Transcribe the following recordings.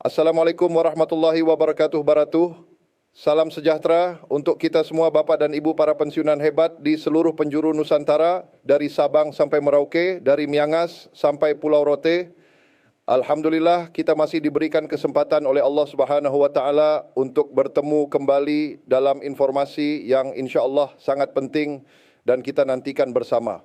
Assalamualaikum warahmatullahi wabarakatuh. Salam sejahtera untuk kita semua Bapak dan Ibu para pensiunan hebat di seluruh penjuru Nusantara, dari Sabang sampai Merauke, dari Miangas sampai Pulau Rote. Alhamdulillah kita masih diberikan kesempatan oleh Allah Subhanahu wa taala untuk bertemu kembali dalam informasi yang insya-Allah sangat penting dan kita nantikan bersama.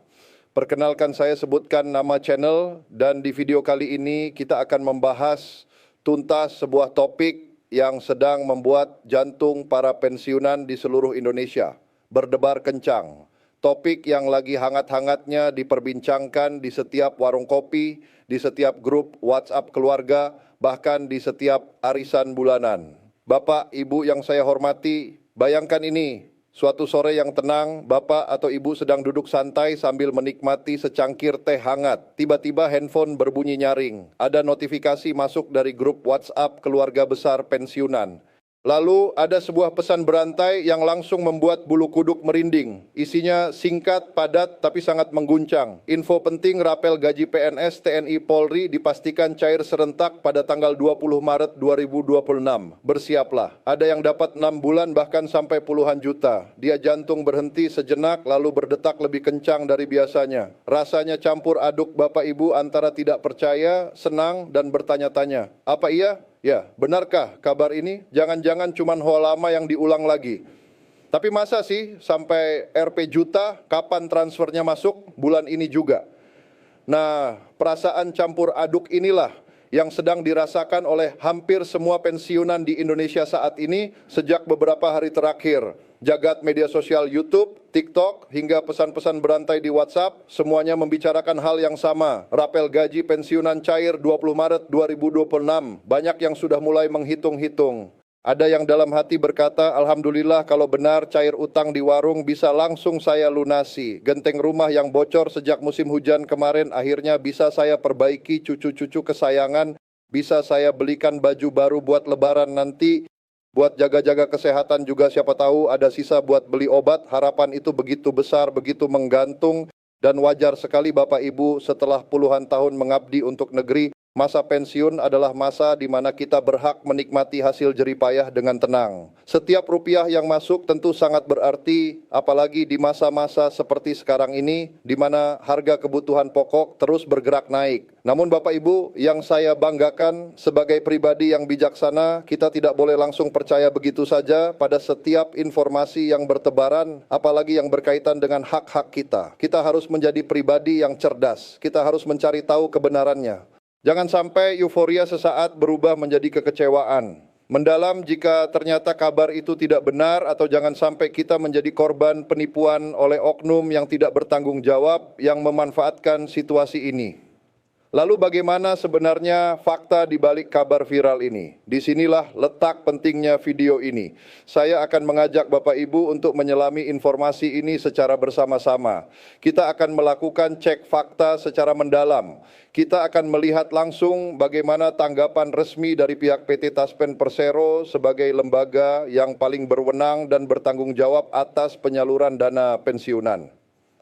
Perkenalkan, saya sebutkan nama channel, dan di video kali ini kita akan membahas tuntas sebuah topik yang sedang membuat jantung para pensiunan di seluruh Indonesia berdebar kencang. Topik yang lagi hangat-hangatnya diperbincangkan di setiap warung kopi, di setiap grup WhatsApp keluarga, bahkan di setiap arisan bulanan. Bapak, Ibu yang saya hormati, bayangkan ini. Suatu sore yang tenang, Bapak atau Ibu sedang duduk santai sambil menikmati secangkir teh hangat. Tiba-tiba handphone berbunyi nyaring. Ada notifikasi masuk dari grup WhatsApp keluarga besar pensiunan. Lalu ada sebuah pesan berantai yang langsung membuat bulu kuduk merinding. Isinya singkat, padat, tapi sangat mengguncang. Info penting, rapel gaji PNS, TNI, Polri dipastikan cair serentak pada tanggal 20 Maret 2026. Bersiaplah. Ada yang dapat 6 bulan bahkan sampai puluhan juta. Dia jantung berhenti sejenak lalu berdetak lebih kencang dari biasanya. Rasanya campur aduk Bapak Ibu antara tidak percaya, senang, dan bertanya-tanya. Apa iya? Ya, benarkah kabar ini? Jangan-jangan cuma hoax lama yang diulang lagi. Tapi masa sih sampai Rp juta, kapan transfernya masuk? Bulan ini juga. Nah, perasaan campur aduk inilah yang sedang dirasakan oleh hampir semua pensiunan di Indonesia saat ini sejak beberapa hari terakhir. Jagat media sosial YouTube, TikTok, hingga pesan-pesan berantai di WhatsApp, semuanya membicarakan hal yang sama. Rapel gaji pensiunan cair 20 Maret 2026. Banyak yang sudah mulai menghitung-hitung. Ada yang dalam hati berkata, Alhamdulillah kalau benar cair utang di warung bisa langsung saya lunasi. Genteng rumah yang bocor sejak musim hujan kemarin akhirnya bisa saya perbaiki, cucu-cucu kesayangan bisa saya belikan baju baru buat lebaran nanti. Buat jaga-jaga kesehatan juga siapa tahu ada sisa buat beli obat. Harapan itu begitu besar, begitu menggantung, dan wajar sekali Bapak Ibu setelah puluhan tahun mengabdi untuk negeri. Masa pensiun adalah masa di mana kita berhak menikmati hasil jeripayah dengan tenang. Setiap rupiah yang masuk tentu sangat berarti, apalagi di masa-masa seperti sekarang ini, di mana harga kebutuhan pokok terus bergerak naik. Namun Bapak Ibu, yang saya banggakan sebagai pribadi yang bijaksana, kita tidak boleh langsung percaya begitu saja pada setiap informasi yang bertebaran, apalagi yang berkaitan dengan hak-hak kita. Kita harus menjadi pribadi yang cerdas, kita harus mencari tahu kebenarannya. Jangan sampai euforia sesaat berubah menjadi kekecewaan. Mendalam jika ternyata kabar itu tidak benar, atau jangan sampai kita menjadi korban penipuan oleh oknum yang tidak bertanggung jawab yang memanfaatkan situasi ini. Lalu bagaimana sebenarnya fakta di balik kabar viral ini? Disinilah letak pentingnya video ini. Saya akan mengajak Bapak Ibu untuk menyelami informasi ini secara bersama-sama. Kita akan melakukan cek fakta secara mendalam. Kita akan melihat langsung bagaimana tanggapan resmi dari pihak PT Taspen Persero sebagai lembaga yang paling berwenang dan bertanggung jawab atas penyaluran dana pensiunan.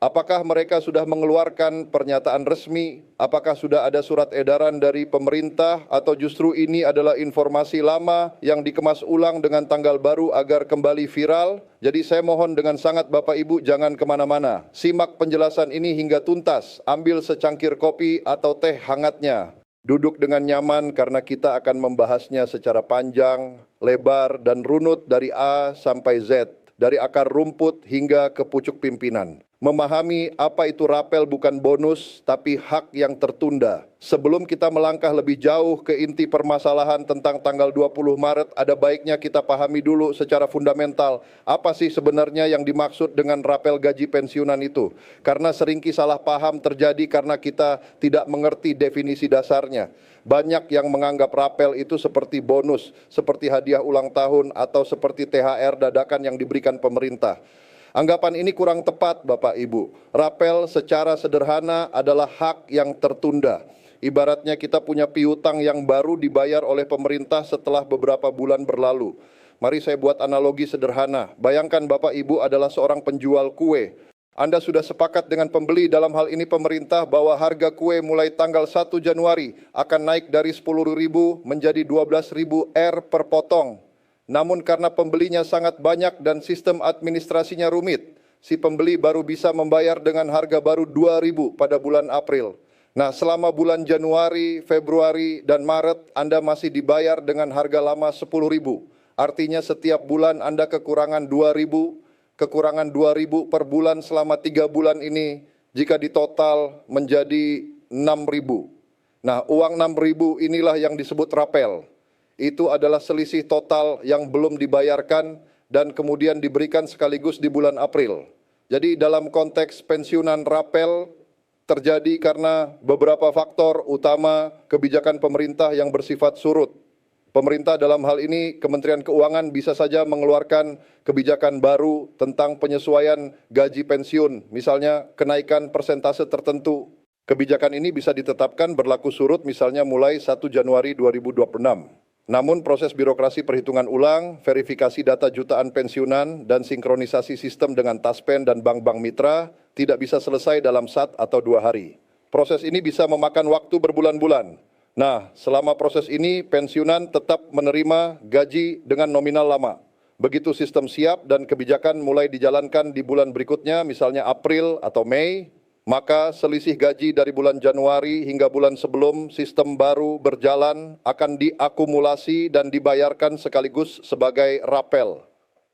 Apakah mereka sudah mengeluarkan pernyataan resmi? Apakah sudah ada surat edaran dari pemerintah? Atau justru ini adalah informasi lama yang dikemas ulang dengan tanggal baru agar kembali viral? Jadi saya mohon dengan sangat Bapak Ibu jangan kemana-mana. Simak penjelasan ini hingga tuntas. Ambil secangkir kopi atau teh hangatnya. Duduk dengan nyaman karena kita akan membahasnya secara panjang, lebar, dan runut dari A sampai Z. Dari akar rumput hingga ke pucuk pimpinan. Memahami apa itu rapel bukan bonus, tapi hak yang tertunda. Sebelum kita melangkah lebih jauh ke inti permasalahan tentang tanggal 20 Maret, ada baiknya kita pahami dulu secara fundamental, apa sih sebenarnya yang dimaksud dengan rapel gaji pensiunan itu. Karena seringkali salah paham terjadi karena kita tidak mengerti definisi dasarnya. Banyak yang menganggap rapel itu seperti bonus, seperti hadiah ulang tahun, atau seperti THR dadakan yang diberikan pemerintah. Anggapan ini kurang tepat Bapak Ibu. Rapel secara sederhana adalah hak yang tertunda. Ibaratnya kita punya piutang yang baru dibayar oleh pemerintah setelah beberapa bulan berlalu. Mari saya buat analogi sederhana. Bayangkan Bapak Ibu adalah seorang penjual kue. Anda sudah sepakat dengan pembeli, dalam hal ini pemerintah, bahwa harga kue mulai tanggal 1 Januari akan naik dari 10.000 menjadi 12.000 per potong. Namun karena pembelinya sangat banyak dan sistem administrasinya rumit, si pembeli baru bisa membayar dengan harga baru 2.000 pada bulan April. Nah, selama bulan Januari, Februari, dan Maret, Anda masih dibayar dengan harga lama 10.000. Artinya setiap bulan Anda kekurangan 2.000, kekurangan 2.000 per bulan selama 3 bulan ini, jika ditotal menjadi 6.000. Nah, uang 6.000 inilah yang disebut rapel. Itu adalah selisih total yang belum dibayarkan dan kemudian diberikan sekaligus di bulan April. Jadi dalam konteks pensiunan rapel terjadi karena beberapa faktor utama kebijakan pemerintah yang bersifat surut. Pemerintah dalam hal ini, Kementerian Keuangan bisa saja mengeluarkan kebijakan baru tentang penyesuaian gaji pensiun, misalnya kenaikan persentase tertentu. Kebijakan ini bisa ditetapkan berlaku surut misalnya mulai 1 Januari 2026. Namun proses birokrasi perhitungan ulang, verifikasi data jutaan pensiunan, dan sinkronisasi sistem dengan Taspen dan bank-bank mitra tidak bisa selesai dalam 1 atau 2 hari. Proses ini bisa memakan waktu berbulan-bulan. Nah, selama proses ini pensiunan tetap menerima gaji dengan nominal lama. Begitu sistem siap dan kebijakan mulai dijalankan di bulan berikutnya, misalnya April atau Mei, maka selisih gaji dari bulan Januari hingga bulan sebelum sistem baru berjalan akan diakumulasi dan dibayarkan sekaligus sebagai rapel.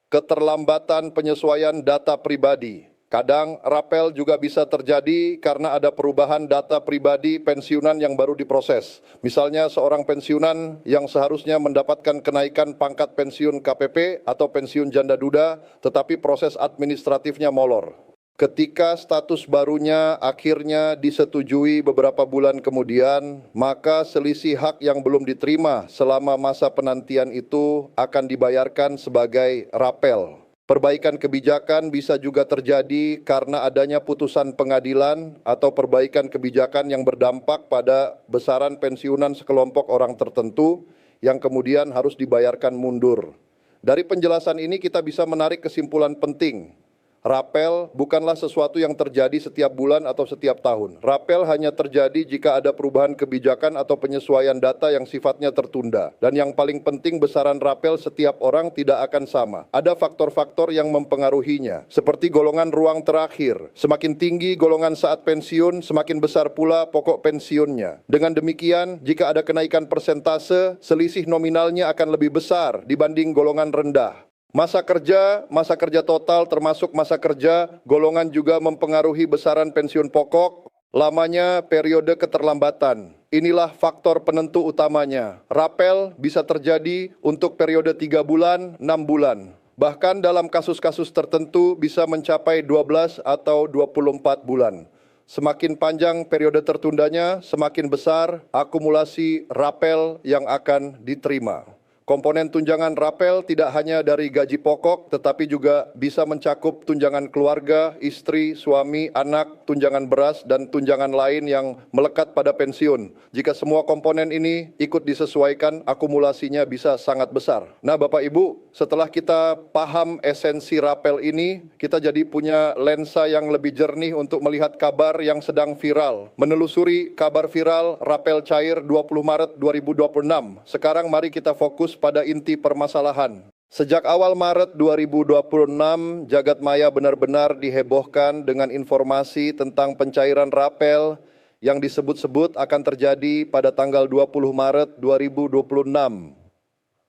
Keterlambatan penyesuaian data pribadi. Kadang rapel juga bisa terjadi karena ada perubahan data pribadi pensiunan yang baru diproses. Misalnya seorang pensiunan yang seharusnya mendapatkan kenaikan pangkat pensiun KPP atau pensiun janda duda, tetapi proses administratifnya molor. Ketika status barunya akhirnya disetujui beberapa bulan kemudian, maka selisih hak yang belum diterima selama masa penantian itu akan dibayarkan sebagai rapel. Perbaikan kebijakan bisa juga terjadi karena adanya putusan pengadilan atau perbaikan kebijakan yang berdampak pada besaran pensiunan sekelompok orang tertentu yang kemudian harus dibayarkan mundur. Dari penjelasan ini kita bisa menarik kesimpulan penting. Rapel bukanlah sesuatu yang terjadi setiap bulan atau setiap tahun. Rapel hanya terjadi jika ada perubahan kebijakan atau penyesuaian data yang sifatnya tertunda. Dan yang paling penting, besaran rapel setiap orang tidak akan sama. Ada faktor-faktor yang mempengaruhinya, seperti golongan ruang terakhir. Semakin tinggi golongan saat pensiun, semakin besar pula pokok pensiunnya. Dengan demikian, jika ada kenaikan persentase, selisih nominalnya akan lebih besar dibanding golongan rendah. Masa kerja total termasuk masa kerja, golongan juga mempengaruhi besaran pensiun pokok, lamanya periode keterlambatan. Inilah faktor penentu utamanya. Rapel bisa terjadi untuk periode 3 bulan, 6 bulan. Bahkan dalam kasus-kasus tertentu bisa mencapai 12 atau 24 bulan. Semakin panjang periode tertundanya, semakin besar akumulasi rapel yang akan diterima. Komponen tunjangan rapel tidak hanya dari gaji pokok, tetapi juga bisa mencakup tunjangan keluarga, istri, suami, anak, tunjangan beras, dan tunjangan lain yang melekat pada pensiun. Jika semua komponen ini ikut disesuaikan, akumulasinya bisa sangat besar. Nah, Bapak Ibu, setelah kita paham esensi rapel ini, kita jadi punya lensa yang lebih jernih untuk melihat kabar yang sedang viral. Menelusuri kabar viral rapel cair 20 Maret 2026. Sekarang mari kita fokus pada inti permasalahan. Sejak awal Maret 2026, jagat maya benar-benar dihebohkan dengan informasi tentang pencairan rapel yang disebut-sebut akan terjadi pada tanggal 20 Maret 2026.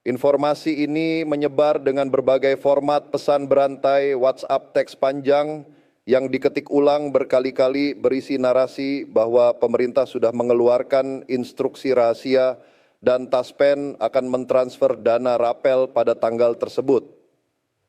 Informasi ini menyebar dengan berbagai format pesan berantai WhatsApp teks panjang yang diketik ulang berkali-kali berisi narasi bahwa pemerintah sudah mengeluarkan instruksi rahasia dan Taspen akan mentransfer dana rapel pada tanggal tersebut.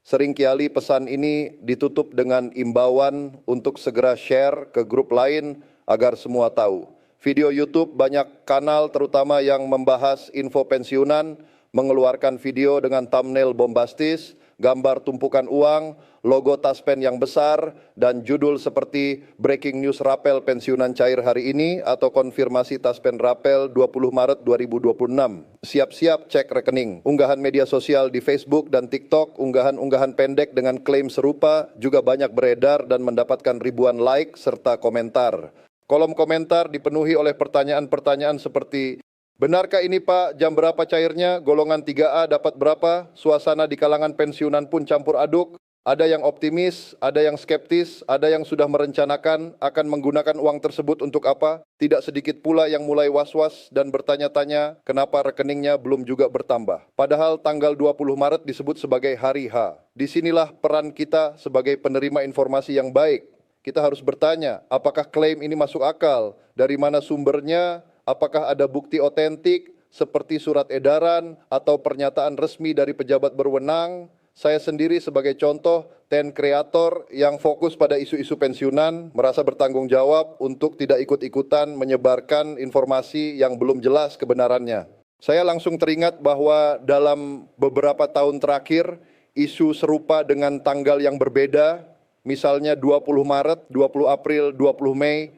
Seringkali pesan ini ditutup dengan imbauan untuk segera share ke grup lain agar semua tahu. Video YouTube banyak kanal terutama yang membahas info pensiunan mengeluarkan video dengan thumbnail bombastis, gambar tumpukan uang, logo Taspen yang besar, dan judul seperti Breaking News Rapel Pensiunan Cair hari ini atau konfirmasi Taspen Rapel 20 Maret 2026. Siap-siap cek rekening. Unggahan media sosial di Facebook dan TikTok, unggahan-unggahan pendek dengan klaim serupa juga banyak beredar dan mendapatkan ribuan like serta komentar. Kolom komentar dipenuhi oleh pertanyaan-pertanyaan seperti, benarkah ini Pak, jam berapa cairnya, golongan 3A dapat berapa, suasana di kalangan pensiunan pun campur aduk, ada yang optimis, ada yang skeptis, ada yang sudah merencanakan akan menggunakan uang tersebut untuk apa, tidak sedikit pula yang mulai was-was dan bertanya-tanya kenapa rekeningnya belum juga bertambah. Padahal tanggal 20 Maret disebut sebagai hari H. Disinilah peran kita sebagai penerima informasi yang baik. Kita harus bertanya, apakah klaim ini masuk akal, dari mana sumbernya, apakah ada bukti otentik seperti surat edaran atau pernyataan resmi dari pejabat berwenang. Saya sendiri sebagai contoh, kreator yang fokus pada isu-isu pensiunan, merasa bertanggung jawab untuk tidak ikut-ikutan menyebarkan informasi yang belum jelas kebenarannya. Saya langsung teringat bahwa dalam beberapa tahun terakhir, isu serupa dengan tanggal yang berbeda, misalnya 20 Maret, 20 April, 20 Mei,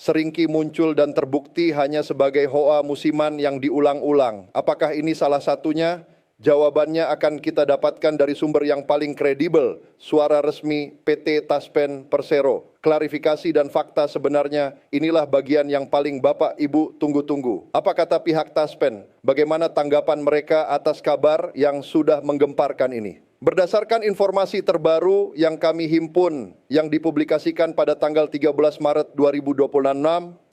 seringki muncul dan terbukti hanya sebagai hoa musiman yang diulang-ulang. Apakah ini salah satunya? Jawabannya akan kita dapatkan dari sumber yang paling kredibel, suara resmi PT Taspen Persero. Klarifikasi dan fakta sebenarnya inilah bagian yang paling Bapak Ibu tunggu-tunggu. Apa kata pihak Taspen? Bagaimana tanggapan mereka atas kabar yang sudah menggemparkan ini? Berdasarkan informasi terbaru yang kami himpun yang dipublikasikan pada tanggal 13 Maret 2026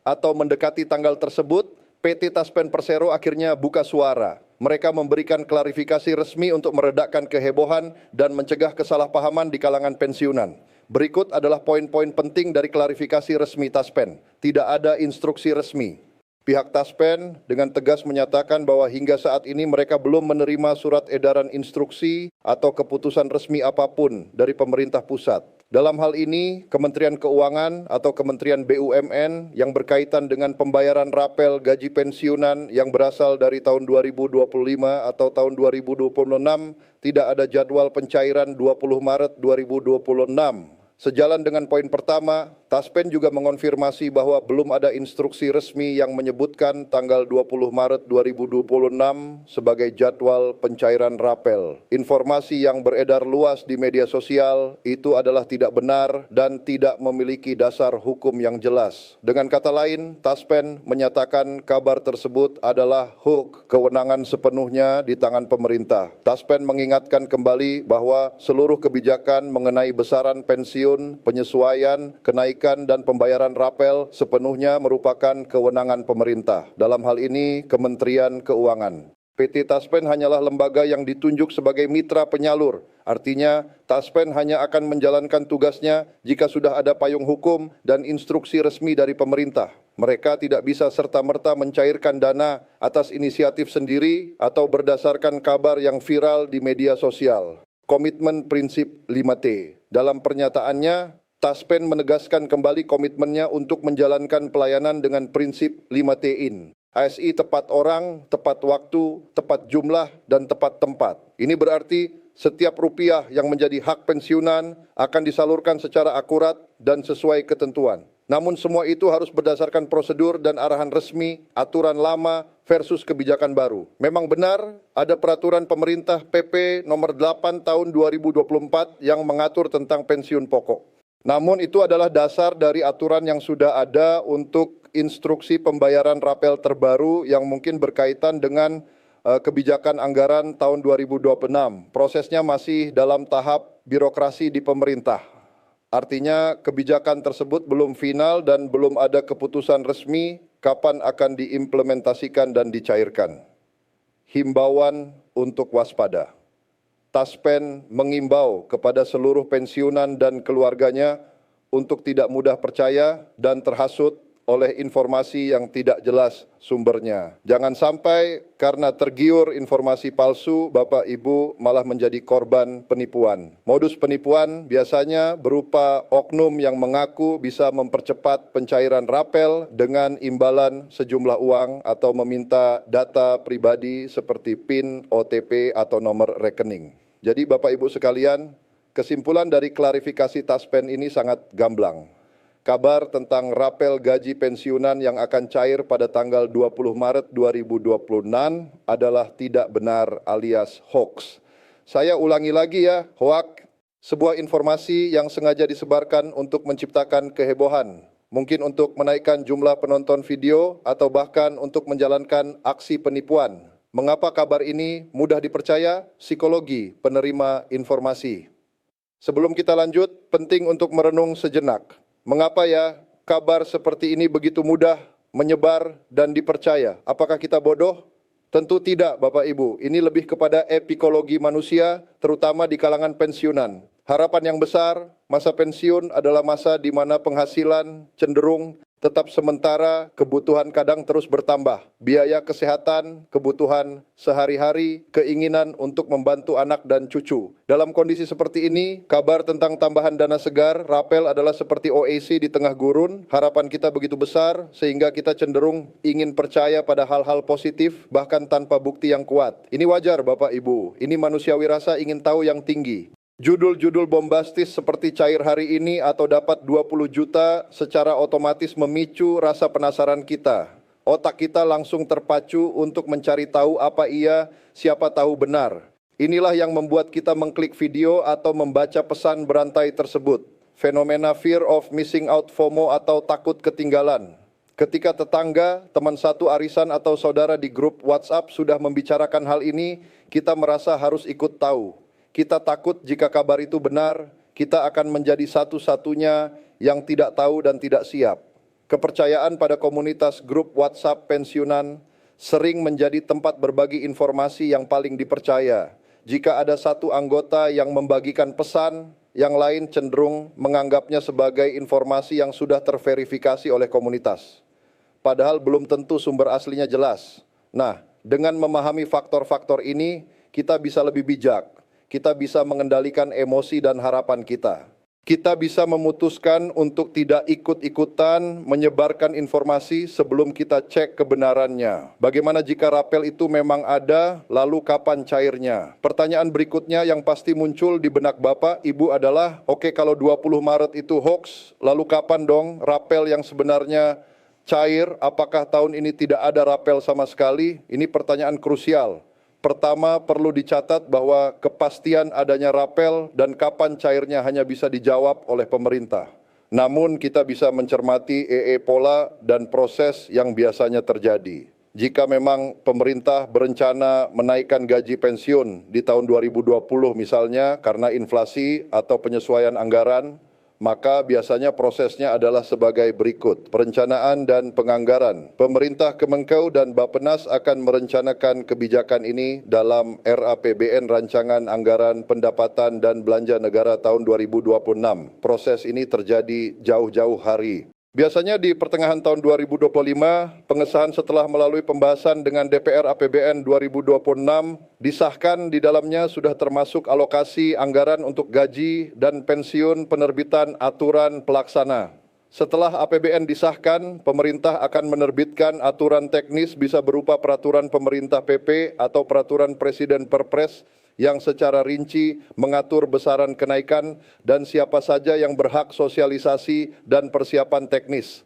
atau mendekati tanggal tersebut, PT Taspen Persero akhirnya buka suara. Mereka memberikan klarifikasi resmi untuk meredakan kehebohan dan mencegah kesalahpahaman di kalangan pensiunan. Berikut adalah poin-poin penting dari klarifikasi resmi Taspen. Tidak ada instruksi resmi. Pihak Taspen dengan tegas menyatakan bahwa hingga saat ini mereka belum menerima surat edaran instruksi atau keputusan resmi apapun dari pemerintah pusat. Dalam hal ini, Kementerian Keuangan atau Kementerian BUMN yang berkaitan dengan pembayaran rapel gaji pensiunan yang berasal dari tahun 2025 atau tahun 2026 tidak ada jadwal pencairan 20 Maret 2026. Sejalan dengan poin pertama, Taspen juga mengonfirmasi bahwa belum ada instruksi resmi yang menyebutkan tanggal 20 Maret 2026 sebagai jadwal pencairan rapel. Informasi yang beredar luas di media sosial itu adalah tidak benar dan tidak memiliki dasar hukum yang jelas. Dengan kata lain, Taspen menyatakan kabar tersebut adalah hoax, kewenangan sepenuhnya di tangan pemerintah. Taspen mengingatkan kembali bahwa seluruh kebijakan mengenai besaran pensiun, penyesuaian, kenaikan dan pembayaran rapel sepenuhnya merupakan kewenangan pemerintah. Dalam hal ini Kementerian Keuangan. PT Taspen hanyalah lembaga yang ditunjuk sebagai mitra penyalur. Artinya, Taspen hanya akan menjalankan tugasnya jika sudah ada payung hukum dan instruksi resmi dari pemerintah. Mereka tidak bisa serta-merta mencairkan dana atas inisiatif sendiri atau berdasarkan kabar yang viral di media sosial. Komitmen prinsip 5T. Dalam pernyataannya, Taspen menegaskan kembali komitmennya untuk menjalankan pelayanan dengan prinsip 5T-in. ASI tepat orang, tepat waktu, tepat jumlah, dan tepat tempat. Ini berarti setiap rupiah yang menjadi hak pensiunan akan disalurkan secara akurat dan sesuai ketentuan. Namun semua itu harus berdasarkan prosedur dan arahan resmi, aturan lama versus kebijakan baru. Memang benar ada peraturan pemerintah PP nomor 8 tahun 2024 yang mengatur tentang pensiun pokok. Namun itu adalah dasar dari aturan yang sudah ada untuk instruksi pembayaran rapel terbaru yang mungkin berkaitan dengan kebijakan anggaran tahun 2026. Prosesnya masih dalam tahap birokrasi di pemerintah. Artinya kebijakan tersebut belum final dan belum ada keputusan resmi kapan akan diimplementasikan dan dicairkan. Himbauan untuk waspada. Taspen mengimbau kepada seluruh pensiunan dan keluarganya untuk tidak mudah percaya dan terhasut oleh informasi yang tidak jelas sumbernya. Jangan sampai karena tergiur informasi palsu, Bapak Ibu malah menjadi korban penipuan. Modus penipuan biasanya berupa oknum yang mengaku bisa mempercepat pencairan rapel dengan imbalan sejumlah uang atau meminta data pribadi seperti PIN, OTP, atau nomor rekening. Jadi Bapak Ibu sekalian, kesimpulan dari klarifikasi Taspen ini sangat gamblang. Kabar tentang rapel gaji pensiunan yang akan cair pada tanggal 20 Maret 2026 adalah tidak benar alias hoax. Saya ulangi lagi ya, hoax, sebuah informasi yang sengaja disebarkan untuk menciptakan kehebohan, mungkin untuk menaikkan jumlah penonton video atau bahkan untuk menjalankan aksi penipuan. Mengapa kabar ini mudah dipercaya? Psikologi penerima informasi. Sebelum kita lanjut, penting untuk merenung sejenak. Mengapa ya kabar seperti ini begitu mudah menyebar dan dipercaya? Apakah kita bodoh? Tentu tidak, Bapak Ibu. Ini lebih kepada epikologi manusia, terutama di kalangan pensiunan. Harapan yang besar, masa pensiun adalah masa di mana penghasilan cenderung tetap sementara, kebutuhan kadang terus bertambah. Biaya kesehatan, kebutuhan sehari-hari, keinginan untuk membantu anak dan cucu. Dalam kondisi seperti ini, kabar tentang tambahan dana segar, rapel adalah seperti OAC di tengah gurun. Harapan kita begitu besar, sehingga kita cenderung ingin percaya pada hal-hal positif, bahkan tanpa bukti yang kuat. Ini wajar Bapak Ibu, ini manusiawi rasa ingin tahu yang tinggi. Judul-judul bombastis seperti cair hari ini atau dapat 20 juta secara otomatis memicu rasa penasaran kita. Otak kita langsung terpacu untuk mencari tahu apa iya, siapa tahu benar. Inilah yang membuat kita mengklik video atau membaca pesan berantai tersebut. Fenomena fear of missing out FOMO atau takut ketinggalan. Ketika tetangga, teman satu arisan atau saudara di grup WhatsApp sudah membicarakan hal ini, kita merasa harus ikut tahu. Kita takut jika kabar itu benar, kita akan menjadi satu-satunya yang tidak tahu dan tidak siap. Kepercayaan pada komunitas grup WhatsApp pensiunan sering menjadi tempat berbagi informasi yang paling dipercaya. Jika ada satu anggota yang membagikan pesan, yang lain cenderung menganggapnya sebagai informasi yang sudah terverifikasi oleh komunitas. Padahal belum tentu sumber aslinya jelas. Nah, dengan memahami faktor-faktor ini, kita bisa lebih bijak. Kita bisa mengendalikan emosi dan harapan kita. Kita bisa memutuskan untuk tidak ikut-ikutan menyebarkan informasi sebelum kita cek kebenarannya. Bagaimana jika rapel itu memang ada, lalu kapan cairnya? Pertanyaan berikutnya yang pasti muncul di benak Bapak, Ibu adalah, oke, kalau 20 Maret itu hoax, lalu kapan dong rapel yang sebenarnya cair? Apakah tahun ini tidak ada rapel sama sekali? Ini pertanyaan krusial. Pertama, perlu dicatat bahwa kepastian adanya rapel dan kapan cairnya hanya bisa dijawab oleh pemerintah. Namun kita bisa mencermati pola dan proses yang biasanya terjadi. Jika memang pemerintah berencana menaikkan gaji pensiun di tahun 2020 misalnya karena inflasi atau penyesuaian anggaran, maka biasanya prosesnya adalah sebagai berikut. Perencanaan dan penganggaran. Pemerintah Kemenkeu dan Bappenas akan merencanakan kebijakan ini dalam RAPBN Rancangan Anggaran Pendapatan dan Belanja Negara tahun 2026. Proses ini terjadi jauh-jauh hari. Biasanya di pertengahan tahun 2025, pengesahan setelah melalui pembahasan dengan DPR APBN 2026, disahkan di dalamnya sudah termasuk alokasi anggaran untuk gaji dan pensiun penerbitan aturan pelaksana. Setelah APBN disahkan, pemerintah akan menerbitkan aturan teknis bisa berupa peraturan pemerintah PP atau peraturan Presiden Perpres yang secara rinci mengatur besaran kenaikan dan siapa saja yang berhak sosialisasi dan persiapan teknis.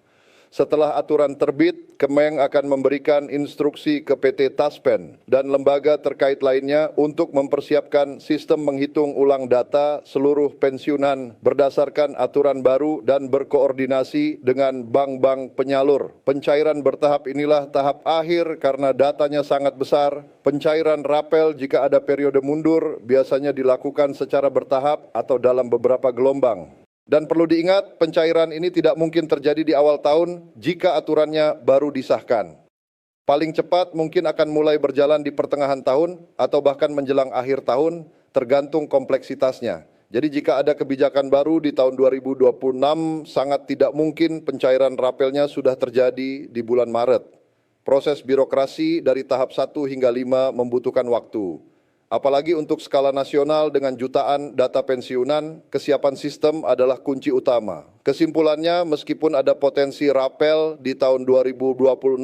Setelah aturan terbit, Kemeng akan memberikan instruksi ke PT Taspen dan lembaga terkait lainnya untuk mempersiapkan sistem menghitung ulang data seluruh pensiunan berdasarkan aturan baru dan berkoordinasi dengan bank-bank penyalur. Pencairan bertahap inilah tahap akhir karena datanya sangat besar. Pencairan rapel jika ada periode mundur biasanya dilakukan secara bertahap atau dalam beberapa gelombang. Dan perlu diingat, pencairan ini tidak mungkin terjadi di awal tahun jika aturannya baru disahkan. Paling cepat mungkin akan mulai berjalan di pertengahan tahun atau bahkan menjelang akhir tahun, tergantung kompleksitasnya. Jadi jika ada kebijakan baru di tahun 2026, sangat tidak mungkin pencairan rapelnya sudah terjadi di bulan Maret. Proses birokrasi dari tahap 1 hingga 5 membutuhkan waktu. Apalagi untuk skala nasional dengan jutaan data pensiunan, kesiapan sistem adalah kunci utama. Kesimpulannya, meskipun ada potensi rapel di tahun 2026,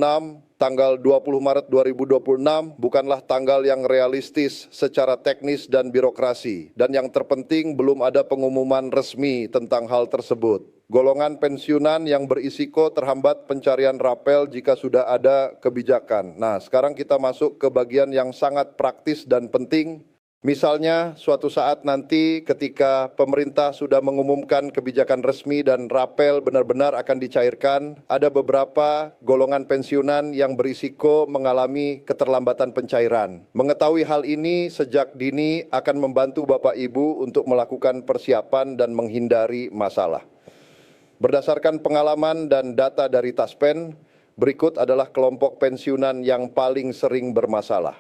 tanggal 20 Maret 2026 bukanlah tanggal yang realistis secara teknis dan birokrasi. Dan yang terpenting, belum ada pengumuman resmi tentang hal tersebut. Golongan pensiunan yang berisiko terhambat pencarian rapel jika sudah ada kebijakan. Nah, sekarang kita masuk ke bagian yang sangat praktis dan penting. Misalnya, suatu saat nanti ketika pemerintah sudah mengumumkan kebijakan resmi dan rapel benar-benar akan dicairkan, ada beberapa golongan pensiunan yang berisiko mengalami keterlambatan pencairan. Mengetahui hal ini sejak dini akan membantu Bapak Ibu untuk melakukan persiapan dan menghindari masalah. Berdasarkan pengalaman dan data dari Taspen, berikut adalah kelompok pensiunan yang paling sering bermasalah.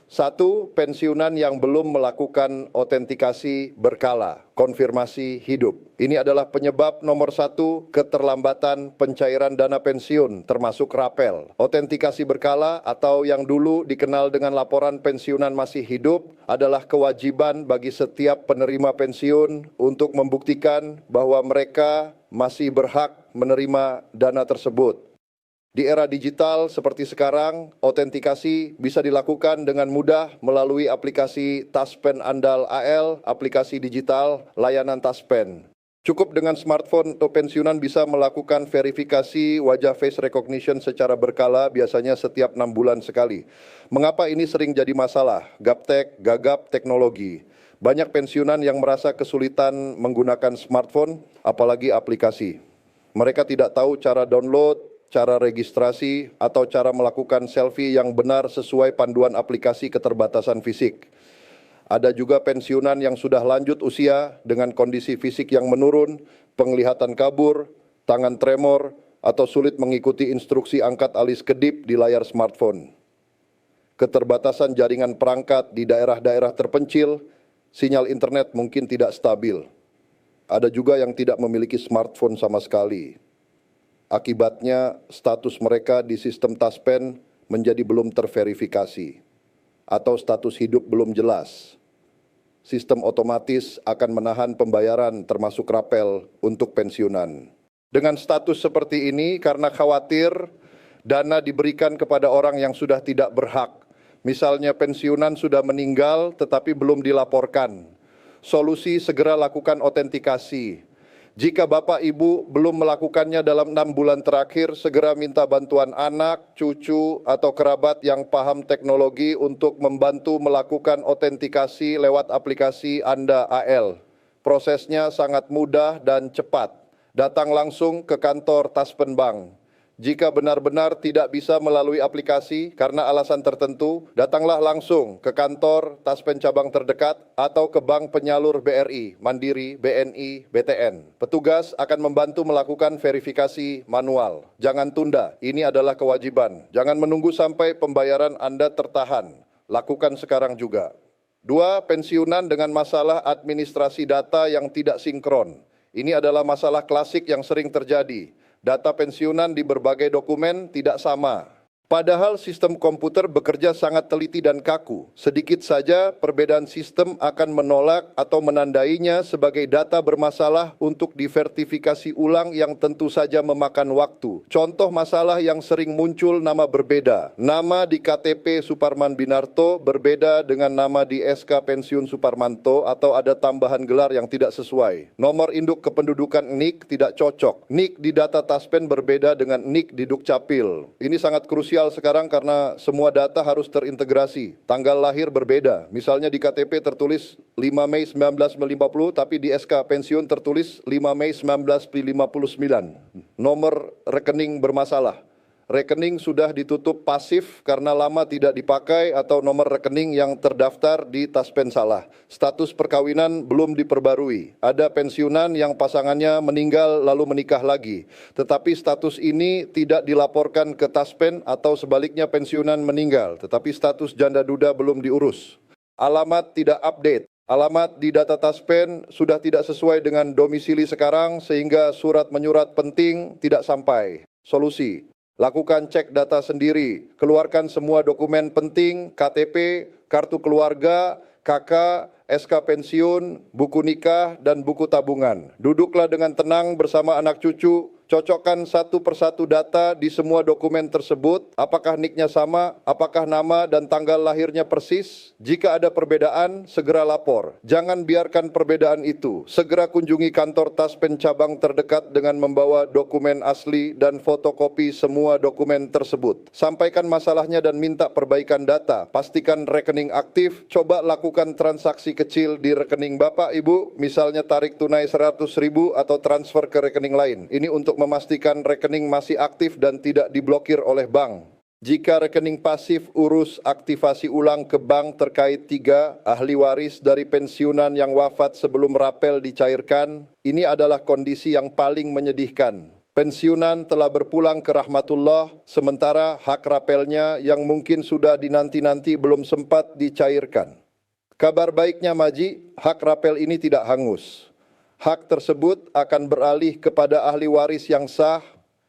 1. Pensiunan yang belum melakukan autentikasi berkala, konfirmasi hidup. Ini adalah penyebab nomor 1 keterlambatan pencairan dana pensiun, termasuk rapel. Autentikasi berkala atau yang dulu dikenal dengan laporan pensiunan masih hidup adalah kewajiban bagi setiap penerima pensiun untuk membuktikan bahwa mereka masih berhak menerima dana tersebut. Di era digital seperti sekarang, autentikasi bisa dilakukan dengan mudah melalui aplikasi Taspen Andal AL, aplikasi digital layanan Taspen. Cukup dengan smartphone atau pensiunan bisa melakukan verifikasi wajah face recognition secara berkala, biasanya setiap 6 bulan sekali. Mengapa ini sering jadi masalah? Gaptek, gagap teknologi. Banyak pensiunan yang merasa kesulitan menggunakan smartphone, apalagi aplikasi. Mereka tidak tahu cara download, cara registrasi, atau cara melakukan selfie yang benar sesuai panduan aplikasi keterbatasan fisik. Ada juga pensiunan yang sudah lanjut usia dengan kondisi fisik yang menurun, penglihatan kabur, tangan tremor, atau sulit mengikuti instruksi angkat alis kedip di layar smartphone. Keterbatasan jaringan perangkat di daerah-daerah terpencil, sinyal internet mungkin tidak stabil. Ada juga yang tidak memiliki smartphone sama sekali. Akibatnya, status mereka di sistem Taspen menjadi belum terverifikasi atau status hidup belum jelas. Sistem otomatis akan menahan pembayaran termasuk rapel untuk pensiunan. Dengan status seperti ini, karena khawatir dana diberikan kepada orang yang sudah tidak berhak. Misalnya pensiunan sudah meninggal tetapi belum dilaporkan. Solusi segera lakukan autentikasi. Jika Bapak Ibu belum melakukannya dalam 6 bulan terakhir, segera minta bantuan anak, cucu, atau kerabat yang paham teknologi untuk membantu melakukan autentikasi lewat aplikasi Anda AL. Prosesnya sangat mudah dan cepat. Datang langsung ke kantor Taspen Bank. Jika benar-benar tidak bisa melalui aplikasi karena alasan tertentu, datanglah langsung ke kantor Taspen cabang terdekat atau ke bank penyalur BRI, Mandiri, BNI, BTN. Petugas akan membantu melakukan verifikasi manual. Jangan tunda, ini adalah kewajiban. Jangan menunggu sampai pembayaran Anda tertahan. Lakukan sekarang juga. 2. Pensiunan dengan masalah administrasi data yang tidak sinkron. Ini adalah masalah klasik yang sering terjadi. Data pensiunan di berbagai dokumen tidak sama. Padahal sistem komputer bekerja sangat teliti dan kaku. Sedikit saja perbedaan sistem akan menolak atau menandainya sebagai data bermasalah untuk divertifikasi ulang yang tentu saja memakan waktu. Contoh masalah yang sering muncul nama berbeda. Nama di KTP Suparman Binarto berbeda dengan nama di SK Pensiun Suparmanto atau ada tambahan gelar yang tidak sesuai. Nomor induk kependudukan NIK tidak cocok. NIK di data Taspen berbeda dengan NIK di Dukcapil. Ini sangat krusial sekarang karena semua data harus terintegrasi. Tanggal lahir berbeda. Misalnya di KTP tertulis 5 Mei 1950, tapi di SK pensiun tertulis 5 Mei 1959. Nomor rekening bermasalah. Rekening sudah ditutup pasif karena lama tidak dipakai atau nomor rekening yang terdaftar di Taspen salah. Status perkawinan belum diperbarui. Ada pensiunan yang pasangannya meninggal lalu menikah lagi. Tetapi status ini tidak dilaporkan ke Taspen atau sebaliknya pensiunan meninggal. Tetapi status janda duda belum diurus. Alamat tidak update. Alamat di data Taspen sudah tidak sesuai dengan domisili sekarang sehingga surat menyurat penting tidak sampai. Solusi. Lakukan cek data sendiri, keluarkan semua dokumen penting, KTP, kartu keluarga, KK, SK pensiun, buku nikah, dan buku tabungan. Duduklah dengan tenang bersama anak cucu, cocokkan satu persatu data di semua dokumen tersebut, apakah niknya sama, apakah nama dan tanggal lahirnya persis. Jika ada perbedaan, segera lapor. Jangan biarkan perbedaan itu. Segera kunjungi kantor Taspen cabang terdekat dengan membawa dokumen asli dan fotokopi semua dokumen tersebut. Sampaikan masalahnya dan minta perbaikan data. Pastikan rekening aktif, coba lakukan transaksi kecil di rekening Bapak Ibu, misalnya tarik tunai 100.000 atau transfer ke rekening lain. Ini untuk memastikan rekening masih aktif dan tidak diblokir oleh bank. Jika rekening pasif, urus aktivasi ulang ke bank terkait 3 ahli waris dari pensiunan yang wafat sebelum rapel dicairkan. Ini adalah kondisi yang paling menyedihkan. Pensiunan telah berpulang ke rahmatullah, sementara hak rapelnya yang mungkin sudah dinanti-nanti belum sempat dicairkan. Kabar baiknya Maji, hak rapel ini tidak hangus. Hak tersebut akan beralih kepada ahli waris yang sah,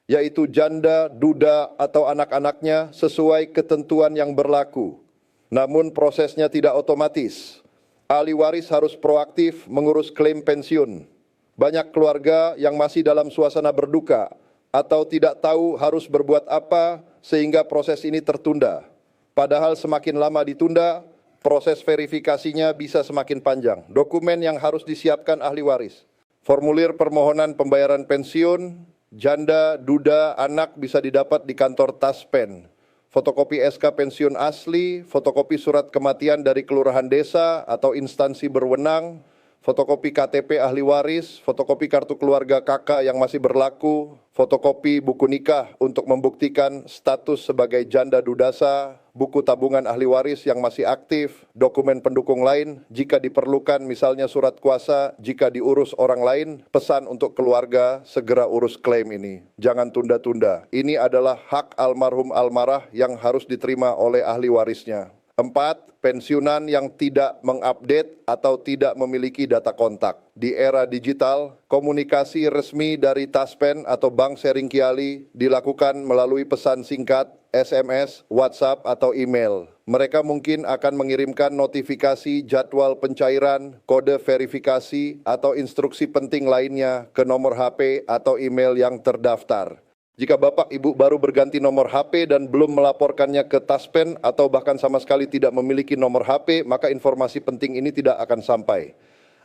yaitu janda, duda, atau anak-anaknya sesuai ketentuan yang berlaku. Namun prosesnya tidak otomatis. Ahli waris harus proaktif mengurus klaim pensiun. Banyak keluarga yang masih dalam suasana berduka atau tidak tahu harus berbuat apa sehingga proses ini tertunda. Padahal semakin lama ditunda, proses verifikasinya bisa semakin panjang. Dokumen yang harus disiapkan ahli waris: formulir permohonan pembayaran pensiun, janda, duda, anak bisa didapat di kantor Taspen. Fotokopi SK pensiun asli, fotokopi surat kematian dari kelurahan desa atau instansi berwenang, fotokopi KTP ahli waris, fotokopi kartu keluarga kakak yang masih berlaku, fotokopi buku nikah untuk membuktikan status sebagai janda dudasa, buku tabungan ahli waris yang masih aktif, dokumen pendukung lain jika diperlukan, misalnya surat kuasa jika diurus orang lain. Pesan untuk keluarga, segera urus klaim ini. Jangan tunda-tunda. Ini adalah hak almarhum almarah yang harus diterima oleh ahli warisnya. 4. Pensiunan yang tidak mengupdate atau tidak memiliki data kontak. Di era digital, komunikasi resmi dari Taspen atau Bank Sering Kiali dilakukan melalui pesan singkat, SMS, WhatsApp, atau email. Mereka mungkin akan mengirimkan notifikasi jadwal pencairan, kode verifikasi, atau instruksi penting lainnya ke nomor HP atau email yang terdaftar. Jika Bapak Ibu baru berganti nomor HP dan belum melaporkannya ke Taspen atau bahkan sama sekali tidak memiliki nomor HP, maka informasi penting ini tidak akan sampai.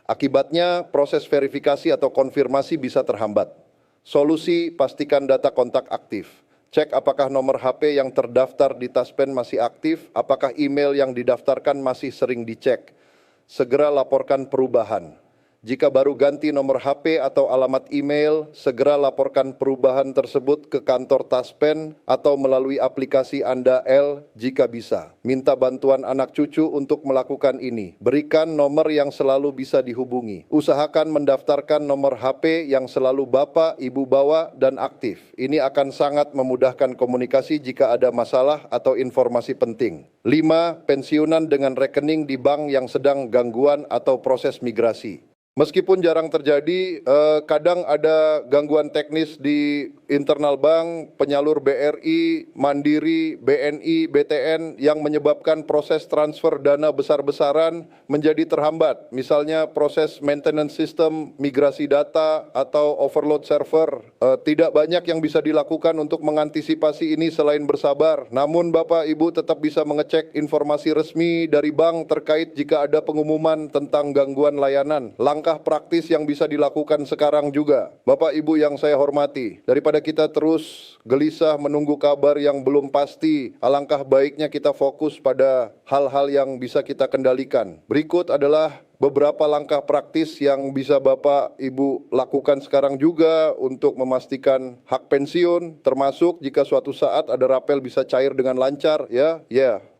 Akibatnya proses verifikasi atau konfirmasi bisa terhambat. Solusi, pastikan data kontak aktif. Cek apakah nomor HP yang terdaftar di Taspen masih aktif, apakah email yang didaftarkan masih sering dicek. Segera laporkan perubahan. Jika baru ganti nomor HP atau alamat email, segera laporkan perubahan tersebut ke kantor Taspen atau melalui aplikasi Anda L jika bisa. Minta bantuan anak cucu untuk melakukan ini. Berikan nomor yang selalu bisa dihubungi. Usahakan mendaftarkan nomor HP yang selalu Bapak, Ibu bawa dan aktif. Ini akan sangat memudahkan komunikasi jika ada masalah atau informasi penting. 5. Pensiunan dengan rekening di bank yang sedang gangguan atau proses migrasi. Meskipun jarang terjadi, kadang ada gangguan teknis di internal bank, penyalur BRI, Mandiri, BNI, BTN yang menyebabkan proses transfer dana besar-besaran menjadi terhambat. Misalnya proses maintenance system, migrasi data, atau overload server. Tidak banyak yang bisa dilakukan untuk mengantisipasi ini selain bersabar. Namun Bapak Ibu tetap bisa mengecek informasi resmi dari bank terkait jika ada pengumuman tentang gangguan layanan. Langkah praktis yang bisa dilakukan sekarang juga. Bapak Ibu yang saya hormati, daripada kita terus gelisah menunggu kabar yang belum pasti, alangkah baiknya kita fokus pada hal-hal yang bisa kita kendalikan. Berikut adalah beberapa langkah praktis yang bisa Bapak Ibu lakukan sekarang juga untuk memastikan hak pensiun, termasuk jika suatu saat ada rapel bisa cair dengan lancar, ya.